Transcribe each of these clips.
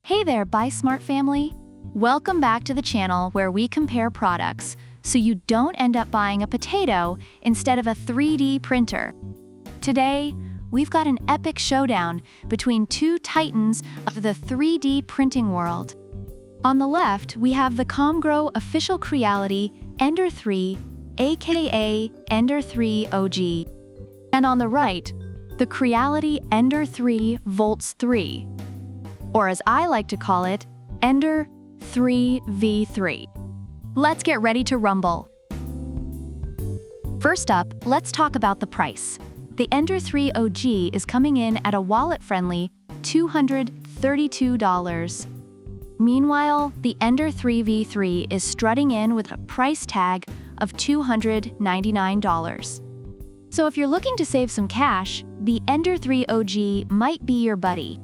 Hey there, Buy Smart family! Welcome back to the channel where we compare products so you don't end up buying a potato instead of a 3D printer. Today, we've got an epic showdown between two titans of the 3D printing world. On the left, we have the ComGrow official Creality Ender-3, aka Ender-3 OG. And on the right, the Creality Ender-3 Volts 3. Or as I like to call it, Ender-3 V3. Let's get ready to rumble. First up, let's talk about the price. The Ender-3 OG is coming in at a wallet-friendly $232. Meanwhile, the Ender-3 V3 is strutting in with a price tag of $299. So if you're looking to save some cash, the Ender-3 OG might be your buddy.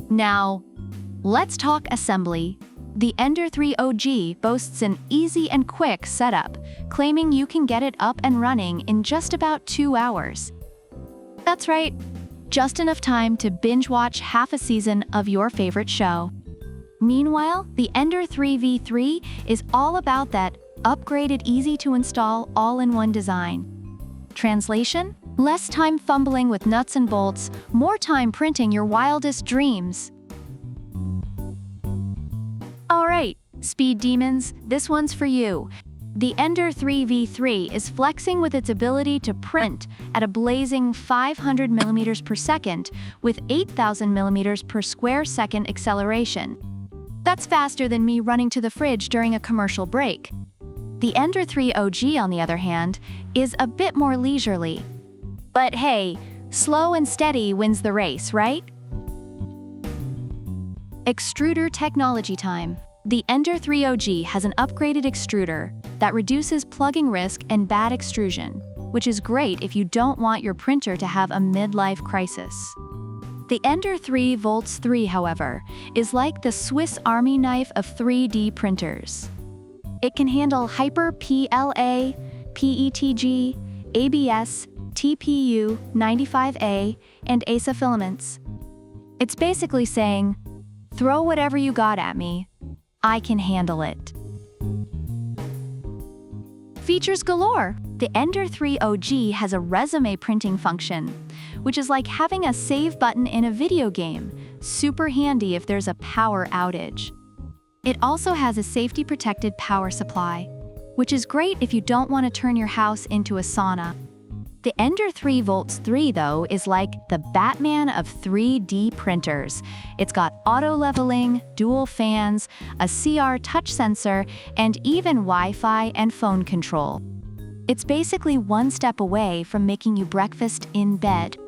Now, let's talk assembly. The Ender-3 OG boasts an easy and quick setup, claiming you can get it up and running in just about 2 hours. That's right, just enough time to binge-watch half a season of your favorite show. Meanwhile, the Ender-3 V3 is all about that upgraded, easy-to-install, all-in-one design. Translation? Less time fumbling with nuts and bolts, more time printing your wildest dreams. Alright, speed demons, this one's for you. The Ender-3 V3 is flexing with its ability to print at a blazing 500 millimeters per second with 8,000 millimeters per square second acceleration. That's faster than me running to the fridge during a commercial break. The Ender-3 OG, on the other hand, is a bit more leisurely. But hey, slow and steady wins the race, right? Extruder technology time. The Ender-3 OG has an upgraded extruder that reduces plugging risk and bad extrusion, which is great if you don't want your printer to have a midlife crisis. The Ender-3 Volts 3, however, is like the Swiss Army knife of 3D printers. It can handle Hyper PLA, PETG, ABS, TPU 95A, and ASA filaments. It's basically saying, throw whatever you got at me. I can handle it. Features galore. The Ender-3 OG has a resume printing function, which is like having a save button in a video game, super handy if there's a power outage. It also has a safety-protected power supply, which is great if you don't want to turn your house into a sauna. The Ender-3 Volts 3, though, is like the Batman of 3D printers. It's got auto-leveling, dual fans, a CR touch sensor, and even Wi-Fi and phone control. It's basically one step away from making you breakfast in bed.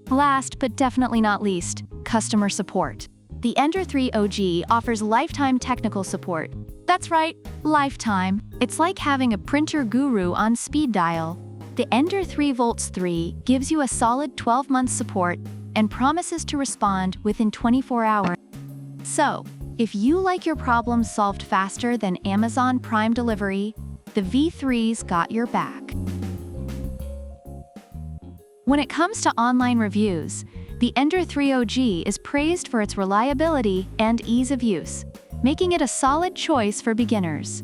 Last, but definitely not least, customer support. The Ender-3 OG offers lifetime technical support. That's right, lifetime. It's like having a printer guru on speed dial. The Ender-3 Volts 3 gives you a solid 12-month support and promises to respond within 24 hours. So, if you like your problems solved faster than Amazon Prime delivery, the V3's got your back. When it comes to online reviews, the Ender-3 OG is praised for its reliability and ease of use, making it a solid choice for beginners.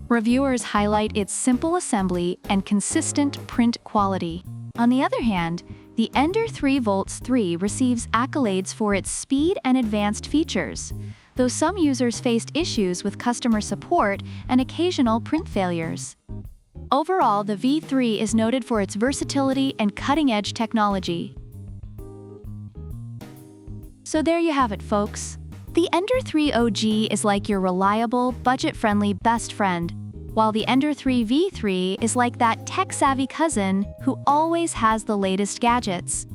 Reviewers highlight its simple assembly and consistent print quality. On the other hand, the Ender-3 Volts 3 receives accolades for its speed and advanced features, though some users faced issues with customer support and occasional print failures. Overall, the V3 is noted for its versatility and cutting-edge technology. So there you have it, folks. The Ender-3 OG is like your reliable, budget-friendly best friend, while the Ender-3 V3 is like that tech-savvy cousin who always has the latest gadgets.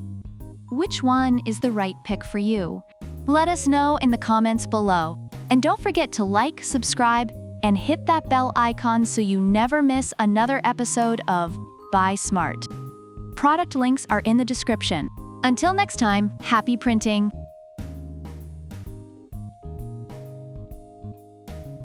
Which one is the right pick for you? Let us know in the comments below. And don't forget to like, subscribe, and hit that bell icon so you never miss another episode of Buy Smart. Product links are in the description. Until next time, happy printing!